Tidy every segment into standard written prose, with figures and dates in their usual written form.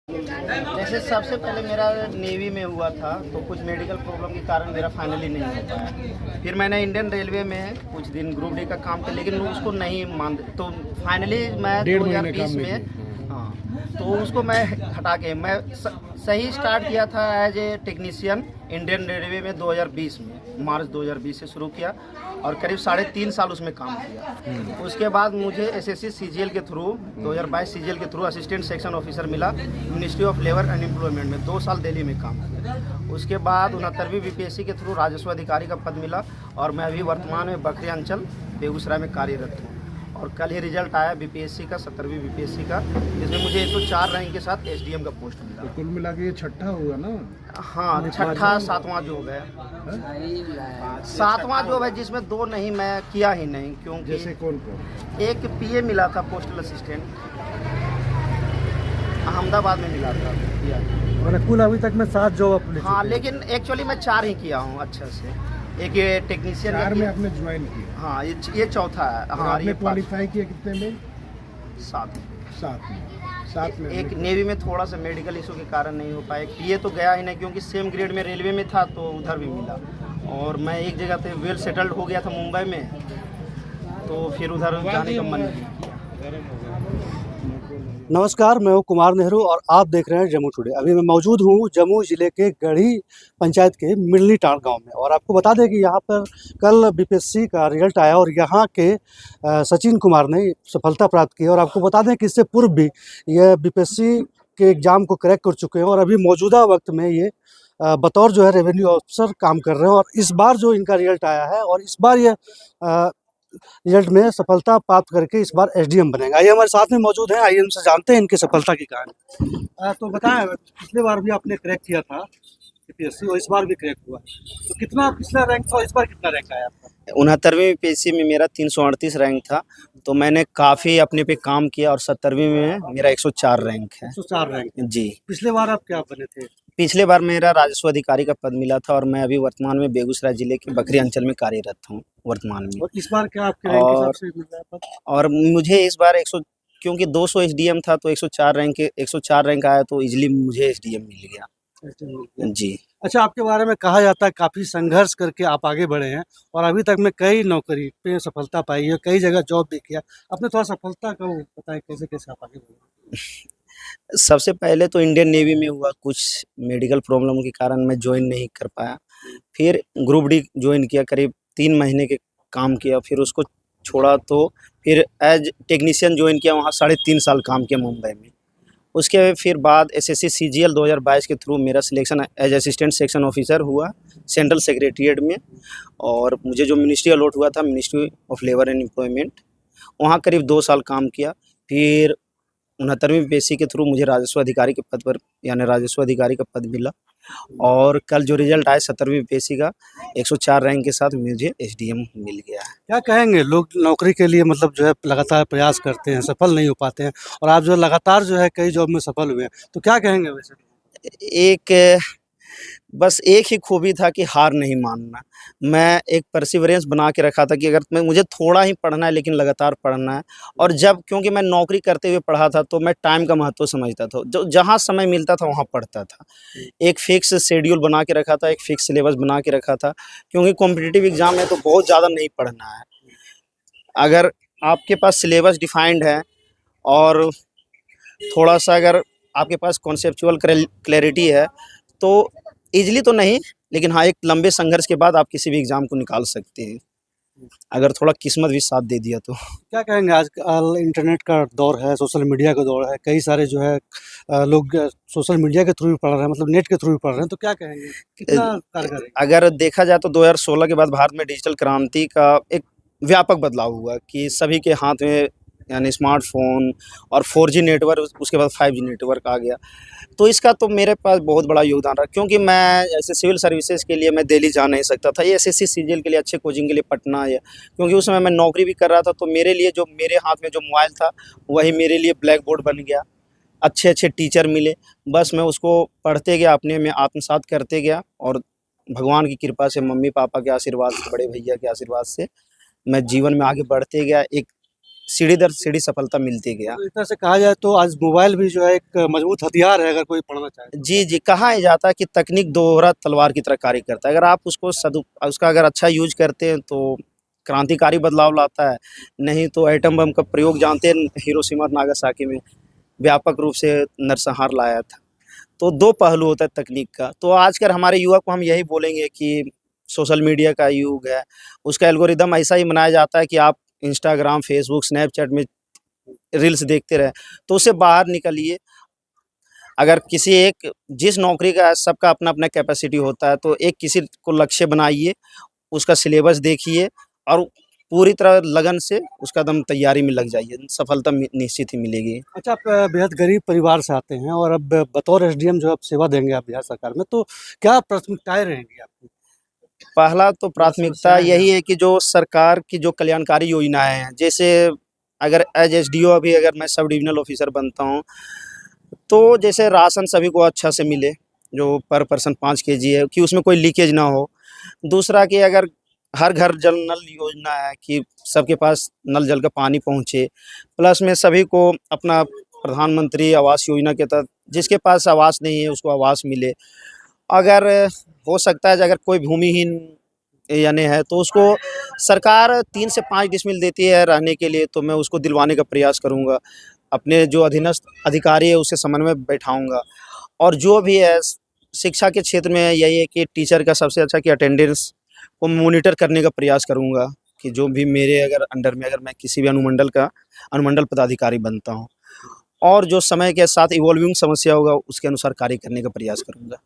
जैसे सबसे पहले मेरा नेवी में हुआ था, तो कुछ मेडिकल प्रॉब्लम के कारण मेरा फाइनली नहीं हो पाया। फिर मैंने इंडियन रेलवे में कुछ दिन ग्रुप डी का काम किया, लेकिन उसको नहीं मान, तो फाइनली मैं 2020 में, हाँ, तो उसको मैं हटा के मैं सही स्टार्ट किया था as a technician Indian railway में 2020 में, मार्च 2020 से शुरू किया और करीब 3.5 साल उसमें काम किया। उसके बाद मुझे एसएससी सीजीएल के थ्रू 2022 सीजीएल के थ्रू असिस्टेंट सेक्शन ऑफिसर मिला ministry of labour and employment में। 2 साल दिल्ली में काम किया। उसके बाद 69वीं बीपीएससी के थ्रू राजस्व अधिकारी का पद मिला और मैं अभी वर्तमान में बखरी अंचल बेगूसराय में कार्यरत हूँ। और कल ही रिजल्ट आया बीपीएससी का, 70वीं बीपीएससी का, जिसमें मुझे 104 रैंक के साथ एसडीएम का पोस्ट मिला। तो कुल मिला के ये छठा हुआ ना? हाँ, छठा 7वां जॉब है। 7वां जॉब है जिसमें 2 नहीं मैं किया ही नहीं, क्योंकि जैसे कौन कौन? एक पीए मिला था, पोस्टल असिस्टेंट, अहमदाबाद में मिला था किया। मैंने कुल अभी तक मैं 7 जॉब अपने। हाँ, लेकिन एक्चुअली मैं 4 ही किया हूँ अच्छे से। एक ये टेक्नीशियन 4 में आपने ज्वाइन किया? हाँ, ये चौथा है। हाँ, आपने क्वालिफाई किया कितने में? 7 में। एक नेवी में थोड़ा सा मेडिकल इशू के कारण नहीं हो पाया। पीए तो गया ही नहीं, क्योंकि सेम ग्रेड में रेलवे में था तो उधर भी मिला। और मैं एक जगह पे वेल सेटल्ड हो गया था मुंबई में, तो फिर उधर जाने का मन नहीं किया। नमस्कार, मैं हूं कुमार नेहरू और आप देख रहे हैं जम्मू टुडे। अभी मैं मौजूद हूं जम्मू ज़िले के गढ़ी पंचायत के मिलनी टांड गांव में और आपको बता दें कि यहां पर कल बीपीएससी का रिजल्ट आया और यहां के सचिन कुमार ने सफलता प्राप्त की। और आपको बता दें कि इससे पूर्व भी यह बीपीएससी के एग्ज़ाम को क्रैक कर चुके हैं और अभी मौजूदा वक्त में ये बतौर जो है रेवेन्यू ऑफिसर काम कर रहे हैं। और इस बार जो इनका रिजल्ट आया है और इस बार ये रिजल्ट में सफलता प्राप्त करके इस बार एसडीएम बनेगा। ये हमारे साथ में मौजूद हैं, आइए उनसे जानते हैं इनकी सफलता की कहानी। तो बताएं, पिछले बार भी आपने क्रैक किया था बीपीएससी और इस बार भी क्रैक हुआ, तो कितना पिछला रैंक था, इस बार कितना रैंक आया आपका? 69वीं बीपीएससी में मेरा 338 रैंक था, तो मैंने काफ़ी अपने पे काम किया और 70वीं में मेरा 104 रैंक है। 104 रैंक जी। पिछले बार आप क्या बने थे? पिछले बार मेरा राजस्व अधिकारी का पद मिला था और मैं अभी वर्तमान में बेगूसराय जिले के बखरी अंचल में कार्यरत हूँ वर्तमान में। और इस बार क्या आपके रैंक के हिसाब से मिल रहा है पद? और मुझे इस बार 100, क्योंकि 200 एसडीएम था तो 104 रैंक आया, तो इजीली मुझे एसडीएम मिल गया। जी। अच्छा, आपके बारे में कहा जाता है काफ़ी संघर्ष करके आप आगे बढ़े हैं और अभी तक में कई नौकरी पे सफलता पाई है, कई जगह जॉब भी किया। अपने थोड़ा सफलता का वो बताएं, कैसे कैसे आप आगे बढ़े? सबसे पहले तो इंडियन नेवी में हुआ, कुछ मेडिकल प्रॉब्लम के कारण मैं ज्वाइन नहीं कर पाया। फिर ग्रुप डी ज्वाइन किया, करीब 3 महीने के काम किया, फिर उसको छोड़ा, तो फिर एज टेक्नीशियन ज्वाइन किया, वहाँ 3.5 साल काम किया मुंबई में। उसके फिर बाद एसएससी सीजीएल 2022 के थ्रू मेरा selection as assistant section officer हुआ सेंट्रल सेक्रेटरीट में। और मुझे जो मिनिस्ट्री अलॉट हुआ था, ministry of labour and employment, वहाँ करीब 2 साल काम किया। फिर 69वीं बीपीएससी के थ्रू मुझे राजस्व अधिकारी के पद पर, यानी राजस्व अधिकारी का पद मिला। और कल जो रिजल्ट आया 70वीं बीपीएससी का, 104 रैंक के साथ मुझे एसडीएम मिल गया है। क्या कहेंगे, लोग नौकरी के लिए मतलब जो है लगातार प्रयास करते हैं, सफल नहीं हो पाते हैं और आप जो लगातार जो है कई जॉब में सफल हुए हैं, तो क्या कहेंगे वैसे? बस एक ही खूबी था कि हार नहीं मानना। मैं एक परसिवरेंस बना के रखा था कि अगर मुझे थोड़ा ही पढ़ना है, लेकिन लगातार पढ़ना है। और जब, क्योंकि मैं नौकरी करते हुए पढ़ा था, तो मैं टाइम का महत्व समझता था। जो जहाँ समय मिलता था वहाँ पढ़ता था। एक फिक्स शेड्यूल बना के रखा था, एक फिक्स सिलेबस बना के रखा था, क्योंकि कॉम्पिटिटिव एग्ज़ाम में तो बहुत ज़्यादा नहीं पढ़ना है। अगर आपके पास सिलेबस डिफाइंड है और थोड़ा सा अगर आपके पास कॉन्सेप्चुअल क्लैरिटी है, तो ईज़िली तो नहीं, लेकिन हाँ, एक लंबे संघर्ष के बाद आप किसी भी एग्ज़ाम को निकाल सकते हैं, अगर थोड़ा किस्मत भी साथ दे दिया तो। क्या कहेंगे, आजकल इंटरनेट का दौर है, सोशल मीडिया का दौर है, कई सारे जो है लोग सोशल मीडिया के थ्रू भी पढ़ रहे हैं, मतलब नेट के थ्रू भी पढ़ रहे हैं, तो क्या कहेंगे, कितना कारगर है? अगर देखा जाए तो 2016 के बाद भारत में डिजिटल क्रांति का एक व्यापक बदलाव हुआ कि सभी के हाथ में, यानी स्मार्टफोन और 4G नेटवर्क, उसके बाद 5G नेटवर्क आ गया। तो इसका तो मेरे पास बहुत बड़ा योगदान रहा, क्योंकि मैं ऐसे सिविल सर्विसेज के लिए मैं दिल्ली जा नहीं सकता था, ये एसएससी सीजीएल के लिए अच्छे कोचिंग के लिए पटना, या क्योंकि उस समय मैं नौकरी भी कर रहा था, तो मेरे लिए जो मेरे हाथ में जो मोबाइल था, वही मेरे लिए ब्लैक बोर्ड बन गया। अच्छे अच्छे टीचर मिले, बस मैं उसको पढ़ते गया, अपने में आत्मसात करते गया, और भगवान की कृपा से, मम्मी पापा के आशीर्वाद से, बड़े भैया के आशीर्वाद से मैं जीवन में आगे बढ़ते गया। एक सीढ़ी दर सीढ़ी सफलता मिलती गया। तो इस तरह से कहा जाए तो आज मोबाइल भी जो है एक मजबूत हथियार है अगर कोई पढ़ना चाहे। जी, जी, कहा ही जाता है कि तकनीक दोहरा तलवार की तरह कार्य करता है। अगर आप उसका अगर अच्छा यूज़ करते हैं तो क्रांतिकारी बदलाव लाता है, नहीं तो एटम बम का प्रयोग जानते हैं हिरोशिमा और नागासाकी में व्यापक रूप से नरसंहार लाया था। तो 2 पहलू होता है तकनीक का। तो आजकल हमारे युवा को हम यही बोलेंगे कि सोशल मीडिया का युग है, उसका एल्गोरिदम ऐसा ही बनाया जाता है कि आप इंस्टाग्राम, फेसबुक, स्नैपचैट में रील्स देखते रहें, तो उससे बाहर निकलिए। अगर किसी एक जिस नौकरी का सबका अपना-अपना कैपेसिटी होता है, तो एक किसी को लक्ष्य बनाइए, उसका सिलेबस देखिए और पूरी तरह लगन से उसका दम तैयारी में लग जाइए, सफलता निश्चित ही मिलेगी। अच्छा, आप बेहद गरीब परिवार से आते हैं और अब बतौर एसडीएम जो आप सेवा देंगे आप बिहार सरकार में, तो क्या प्राथमिकताएँ रहेंगी आपकी? पहला तो प्राथमिकता समस्याएँ हैं यही है कि जो सरकार की जो कल्याणकारी योजनाएँ हैं, जैसे अगर एज एसडीओ अभी अगर मैं सब डिविजनल ऑफिसर बनता हूँ, तो जैसे राशन सभी को अच्छा से मिले, जो पर पर्सन 5 केजी है कि उसमें कोई लीकेज ना हो। दूसरा कि अगर हर घर जल नल योजना है कि सबके पास नल जल का पानी पहुँचे, प्लस में सभी को अपना प्रधानमंत्री आवास योजना के तहत जिसके पास आवास नहीं है उसको आवास मिले। अगर हो सकता है अगर कोई भूमिहीन यानी है तो उसको सरकार 3 से 5 डिसमिल देती है रहने के लिए, तो मैं उसको दिलवाने का प्रयास करूँगा। अपने जो अधीनस्थ अधिकारी है उससे समन्वय बैठाऊँगा और जो भी है शिक्षा के क्षेत्र में यही है कि टीचर का सबसे अच्छा कि अटेंडेंस को मॉनिटर करने का प्रयास करूँगा कि जो भी मेरे अगर अंडर में अगर मैं किसी भी अनुमंडल पदाधिकारी बनता हूँ और जो समय के साथ इवॉल्विंग समस्या होगा उसके अनुसार कार्य करने का प्रयास करूँगा।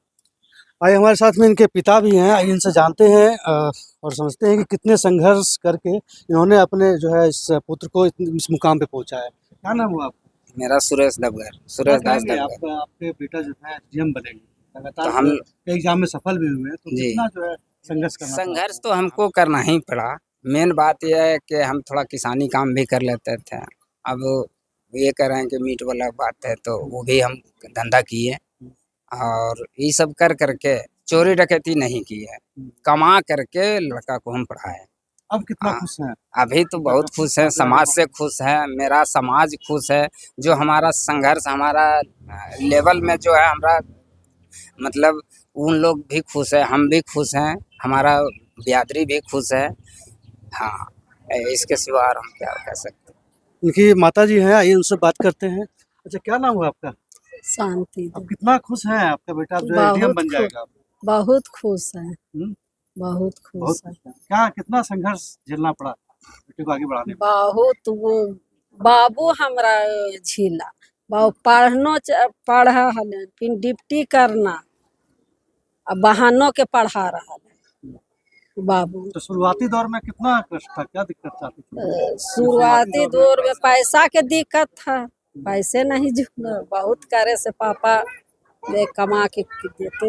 आइए हमारे साथ में इनके पिता भी हैं, आइए इनसे जानते हैं और समझते हैं कि कितने संघर्ष करके इन्होंने अपने जो है इस पुत्र को इस मुकाम पे पहुँचाया है। क्या नाम हुआ आपका? मेरा सुरेश दबगर, सुरेश दास कहेंगे दबगर। आपके बेटा जो है एसडीएम बनेंगे, लगातार तो हम कई एग्जाम में सफल भी हुए हैं, तो जी। कितना जो है संघर्ष करना पड़ा? संघर्ष तो हमको करना ही पड़ा। मेन बात यह है कि हम थोड़ा किसानी काम भी कर लेते थे। अब ये कह रहे हैं कि मीट वाला बात है तो वो भी हम धंधा किए और ये सब कर करके चोरी डकैती नहीं की है। कमा करके लड़का को हम पढ़ाए। अब कितना हाँ। खुश हैं? अभी तो बहुत खुश है, समाज से खुश है, मेरा समाज खुश है। जो हमारा संघर्ष हमारा लेवल में जो है हमारा मतलब उन लोग भी खुश है, हम भी खुश हैं, हमारा बिरादरी भी खुश है। हाँ, इसके सिवा और हम क्या कह सकते हैं। इनकी माताजी हैं, आइए उनसे बात करते हैं। अच्छा, क्या नाम हुआ आपका? शांति अब कितना खुश हैं आपका बेटा अब जो है एसडीएम बन जाएगा? बहुत खुश है, हुँ? बहुत बहुत खुश है। खुश हैं। क्या कितना संघर्ष झेलना पड़ा बेटे को आगे बढ़ाने में? बहुत वो बाबू हमरा झीला बाबू पढ़ हलन फिर डिप्टी करना अब बहानों के पढ़ा रहा बाबू। तो शुरुआती दौर में कितना कष्ट था, क्या दिक्कत आती थी? शुरुआती दौर में पैसा के दिक्कत था, पैसे नहीं जुड़े बहुत करे से पापा कमा के देते